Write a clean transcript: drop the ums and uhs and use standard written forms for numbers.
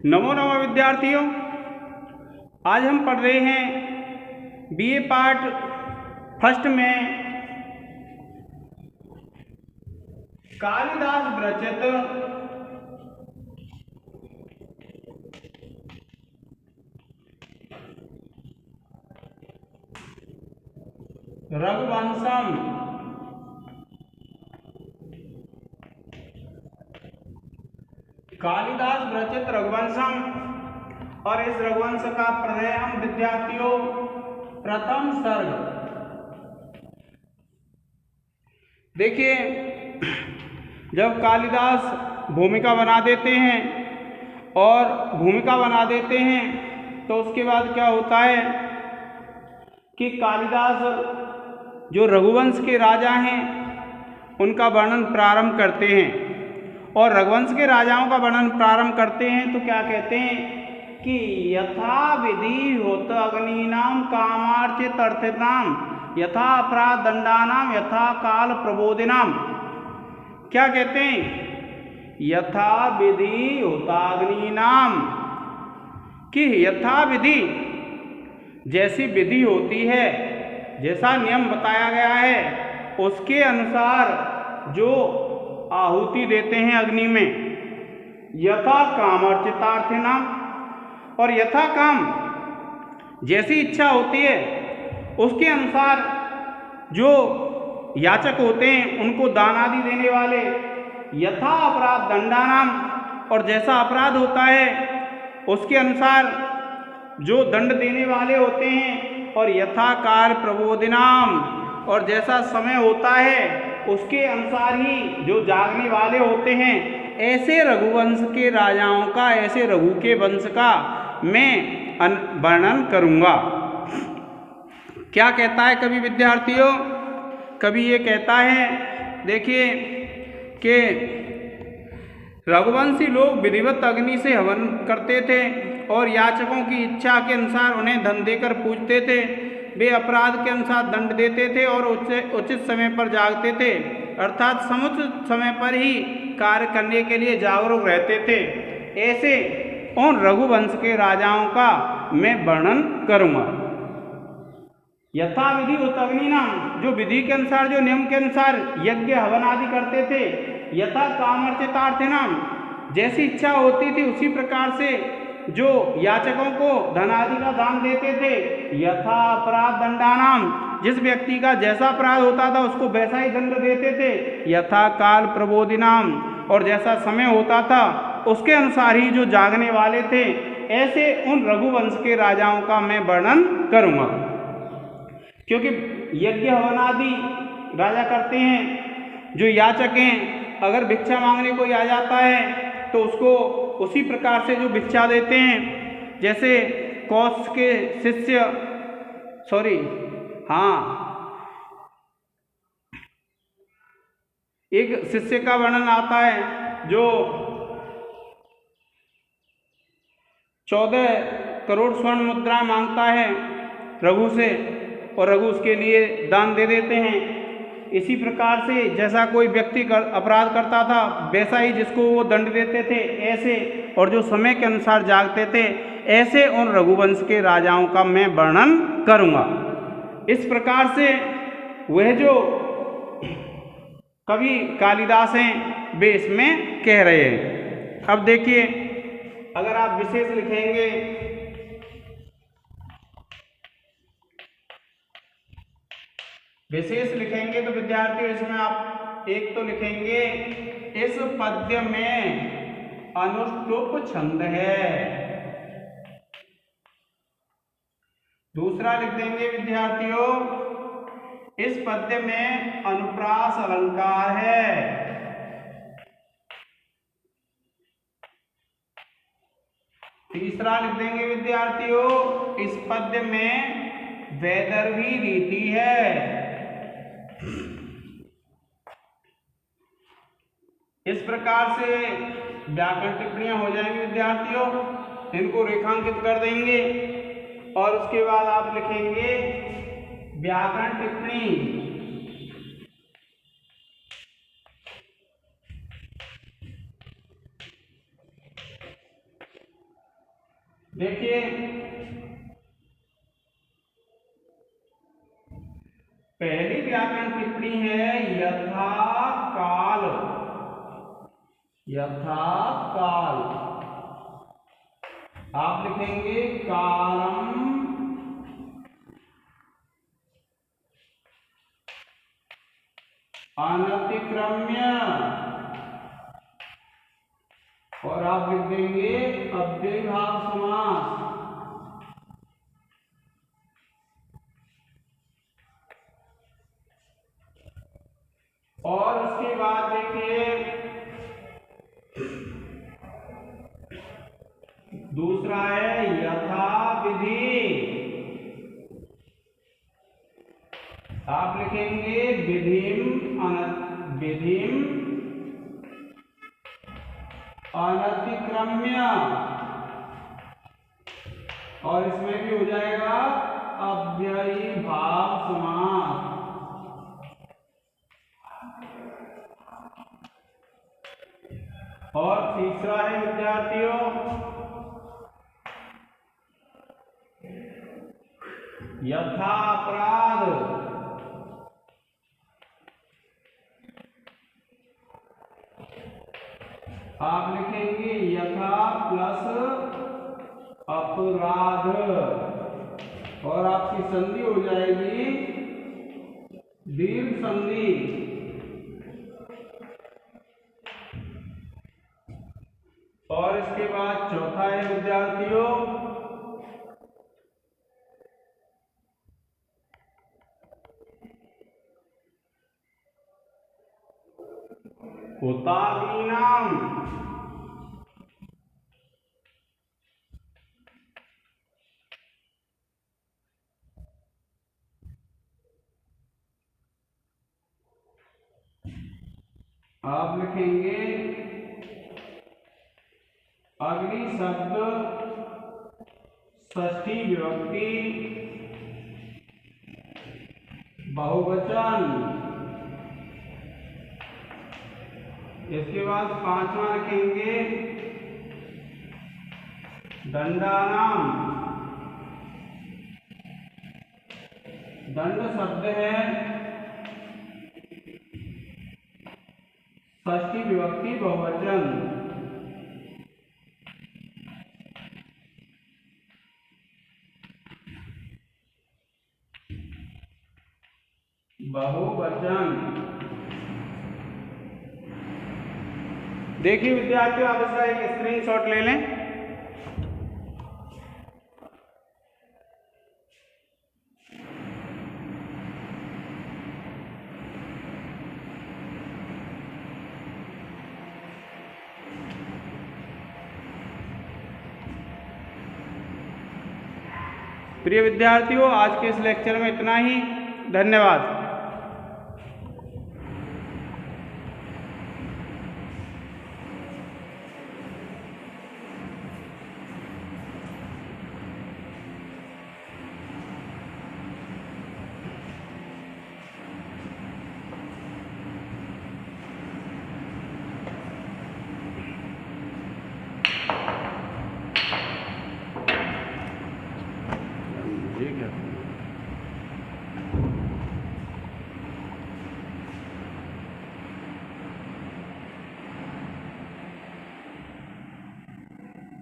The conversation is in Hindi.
नमो नमः विद्यार्थियों, आज हम पढ़ रहे हैं बीए पार्ट फर्स्ट में कालिदास विरचित रघुवंशम। कालिदास विरचित रघुवंशम और इस रघुवंश का पढ़ रहे हम विद्यार्थियों प्रथम सर्ग। देखिए, जब कालिदास भूमिका बना देते हैं और भूमिका बना देते हैं तो उसके बाद क्या होता है कि कालिदास जो रघुवंश के राजा हैं उनका वर्णन प्रारंभ करते हैं। और रघुवंश के राजाओं का वर्णन प्रारंभ करते हैं तो क्या कहते हैं कि यथा विधि होत अग्निनाम कामार्चित अर्थिताम यथा अपराध दंडानाम यथा काल प्रबोधिनाम। क्या कहते हैं? यथा विधि होता अग्निनाम, कि यथा विधि जैसी विधि होती है, जैसा नियम बताया गया है उसके अनुसार जो आहुति देते हैं अग्नि में, यथा काम अर्चितार्थिनाम, और यथा काम जैसी इच्छा होती है उसके अनुसार जो याचक होते हैं उनको दान आदि देने वाले, यथा अपराध दंडानाम, और जैसा अपराध होता है उसके अनुसार जो दंड देने वाले होते हैं, और यथा काल प्रबोधिनाम, और जैसा समय होता है उसके अनुसार ही जो जागने वाले होते हैं। ऐसे रघुवंश के राजाओं का, ऐसे रघु के वंश का मैं वर्णन करूँगा। क्या कहता है कवि विद्यार्थियों? कवि ये कहता है, देखिए कि रघुवंशी लोग विधिवत अग्नि से हवन करते थे और याचकों की इच्छा के अनुसार उन्हें धन देकर पूजते थे। वे अपराध के अनुसार दंड देते थे और उचित समय पर जागते थे, अर्थात समुचित समय पर ही कार्य करने के लिए जागरूक रहते थे। ऐसे उन रघुवंश के राजाओं का मैं वर्णन करूँगा। यथा विधि होत अग्निनाम, जो विधि के अनुसार, जो नियम के अनुसार यज्ञ हवन आदि करते थे। यथा कामार्चितार्थिनाम, जैसी इच्छा होती थी उसी प्रकार से जो याचकों को धन आदि का दान देते थे। यथा अपराध दंडानाम, जिस व्यक्ति का जैसा अपराध होता था उसको वैसा ही दंड देते थे। यथा काल प्रबोधिनाम, और जैसा समय होता था उसके अनुसार ही जो जागने वाले थे। ऐसे उन रघुवंश के राजाओं का मैं वर्णन करूँगा, क्योंकि यज्ञ हवन आदि राजा करते हैं। जो याचक हैं, अगर भिक्षा मांगने कोई आ जाता है तो उसको उसी प्रकार से जो भिक्षा देते हैं, जैसे कौश के शिष्य, एक शिष्य का वर्णन आता है जो 14 करोड़ स्वर्ण मुद्रा मांगता है रघु से, और रघु उसके लिए दान दे देते हैं। इसी प्रकार से जैसा कोई व्यक्ति अपराध करता था वैसा ही जिसको वो दंड देते थे ऐसे, और जो समय के अनुसार जागते थे, ऐसे उन रघुवंश के राजाओं का मैं वर्णन करूँगा। इस प्रकार से वह जो कवि कालिदास हैं वे इसमें कह रहे हैं। अब देखिए, अगर आप विशेष लिखेंगे, तो विद्यार्थी इसमें आप एक तो लिखेंगे इस पद्य में अनुष्टुप छंद है। दूसरा लिख देंगे विद्यार्थियों, इस पद्य में अनुप्रास अलंकार है। तीसरा लिख देंगे विद्यार्थियों, इस पद्य में वैदर्भी रीति है। इस प्रकार से व्याकरण टिप्पणियां हो जाएंगी विद्यार्थियों, इनको रेखांकित कर देंगे और उसके बाद आप लिखेंगे व्याकरण टिप्पणी। देखिए पहली व्याकरण टिप्पणी है यथा काल, यथा काल। आप लिखेंगे कालम अनतिक्रम्य, और आप लिख देंगे अव्ययीभाव समास। और उसके बाद देखिए दूसरा है यथा विधि। आप लिखेंगे विधिम अनतिक्रम्य, और इसमें भी हो जाएगा अव्ययीभाव समास। और तीसरा है विद्यार्थियों यथा अपराध। आप लिखेंगे यथा प्लस अपराध, और आपकी संधि हो जाएगी दीर्घ संधि। और इसके बाद चौथा है विद्यार्थियों हुतादीनाम। आप लिखेंगे अगली शब्द षष्ठी विभक्ति बहुवचन। इसके बाद पांचवा लिखेंगे दंडानाम। दंड शब्द है षष्ठी विभक्ति बहुवचन। बहुवचन। देखिए विद्यार्थियों आप इसका एक स्क्रीनशॉट ले लें। प्रिय विद्यार्थियों आज के इस लेक्चर में इतना ही। धन्यवाद।